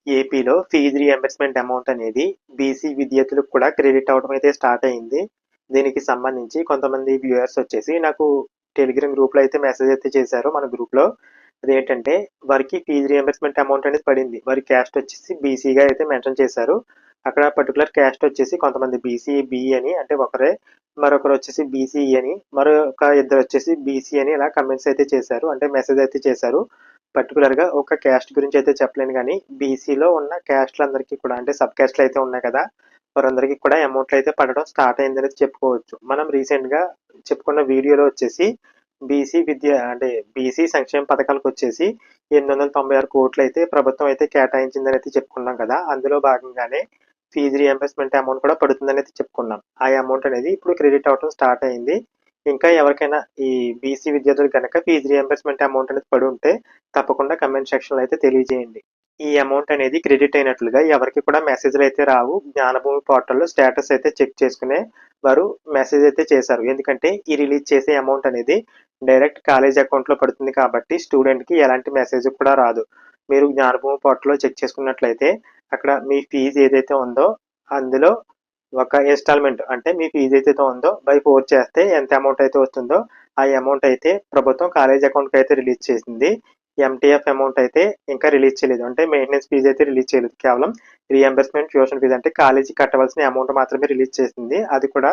ఏపీలో fee reimbursement amount అనేది BC విద్యార్థులకు కూడా క్రెడిట్ అవ్వడం అయితే స్టార్ట్ అయింది. దీనికి సంబంధించి కొంతమంది వ్యూయర్స్ వచ్చేసి నాకు టెలిగ్రామ్ గ్రూప్‌లో అయితే మెసేజ్ అయితే చేశారు మన గ్రూప్‌లో. అదేంటంటే వారికి ఫీజు రీయింబర్స్‌మెంట్ అమౌంట్ అనేది పడింది. వారి క్యాస్ట్ వచ్చేసి బీసీగా అయితే మెన్షన్ చేశారు. అక్కడ పర్టిక్యులర్ క్యాస్ట్ వచ్చేసి కొంతమంది బీసీ బి అని అంటే ఒకరే, మరొకరు వచ్చేసి బీసీ అని, మరొక ఇద్దరు వచ్చేసి బీసీ అని ఇలా కమెంట్స్ అయితే చేశారు. అంటే మెసేజ్ అయితే చేశారు. పర్టిక్యులర్‌గా ఒక క్యాస్ట్ గురించి అయితే చెప్పలేను గానీ, బీసీలో ఉన్న క్యాస్ట్‌లందరికీ కూడా అంటే సబ్ క్యాస్ట్‌లు అయితే ఉన్నాయి కదా! వారందరికీ కూడా అమౌంట్‌లు అయితే పడడం స్టార్ట్ అయిందనేది చెప్పుకోవచ్చు. మనం రీసెంట్‌గా చెప్పుకున్న వీడియోలో వచ్చేసి బీసీ విద్య అంటే బీసీ సంక్షేమ పథకాలకొచ్చేసి 896 కోట్లయితే ప్రభుత్వం అయితే కేటాయించిందనైతే చెప్పుకున్నాం కదా! అందులో భాగంగానే ఫీజు రీయింబర్స్‌మెంట్ అమౌంట్ కూడా పడుతుందనైతే చెప్పుకున్నాం. ఆ అమౌంట్ అనేది ఇప్పుడు క్రెడిట్ అవ్వడం స్టార్ట్ అయింది. ఇంకా ఎవరికైనా ఈ బీసీ విద్యార్థులకు గనక ఫీజు రీయింబర్స్‌మెంట్ అమౌంట్ అనేది పడుంటే తప్పకుండా కామెంట్ సెక్షన్‌లో అయితే తెలియజేయండి. ఈ అమౌంట్ అనేది క్రెడిట్ అయినట్లుగా ఎవరికీ కూడా మెసేజ్‌లు అయితే రావు. జ్ఞానభూమి పోర్టల్‌లో స్టేటస్ అయితే చెక్ చేసుకునే వారు మెసేజ్ అయితే చేశారు. ఎందుకంటే ఈ రిలీజ్ చేసే అమౌంట్ అనేది డైరెక్ట్ కాలేజ్ అకౌంట్‌లో పడుతుంది కాబట్టి స్టూడెంట్‌కి ఎలాంటి మెసేజ్ కూడా రాదు. మీరు జ్ఞానభూమి పోర్టల్‌లో చెక్ చేసుకున్నట్లయితే అక్కడ మీ ఫీజు ఏదైతే ఉందో అందులో ఒక ఇన్‌స్టాల్‌మెంట్ అంటే మీ ఫీజు ఏదైతే ఉందో బై 4 చేస్తే ఎంత అమౌంట్ అయితే వస్తుందో ఆ అమౌంట్ అయితే ప్రభుత్వం కాలేజ్ అకౌంట్‌కి అయితే రిలీజ్ చేసింది. ఎంటీఎఫ్ అమౌంట్ అయితే ఇంకా రిలీజ్ చేయలేదు. అంటే మెయింటెనెన్స్ ఫీజ్ అయితే రిలీజ్ చేయలేదు. కేవలం రీయింబర్స్‌మెంట్ ట్యూషన్ ఫీజ్ అంటే కాలేజీకి కట్టవలసిన అమౌంట్ మాత్రమే రిలీజ్ చేసింది. అది కూడా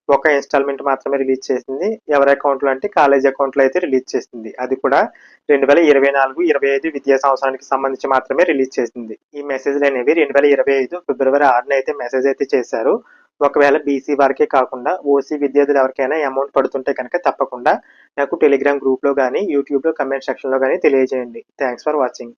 ఒక ఇన్‌స్టాల్‌మెంట్ మాత్రమే రిలీజ్ చేసింది. ఎవరి అకౌంట్‌లో అంటే కాలేజ్ అకౌంట్‌లో అయితే రిలీజ్ చేసింది. అది కూడా 2024, 25 విద్యా సంవత్సరానికి సంబంధించి మాత్రమే రిలీజ్ చేసింది. ఈ మెసేజ్‌లనేవి 2025 ఫిబ్రవరి 6న అయితే మెసేజ్ అయితే చేశారు. ఒకవేళ బీసీ వారికే కాకుండా ఓసీ విద్యార్థులు ఎవరికైనా అమౌంట్ పడుతుంటే కనుక తప్పకుండా నాకు టెలిగ్రామ్ గ్రూప్‌లో గాని, యూట్యూబ్‌లో కామెంట్ సెక్షన్‌లో గాని తెలియజేయండి. Thanks for watching.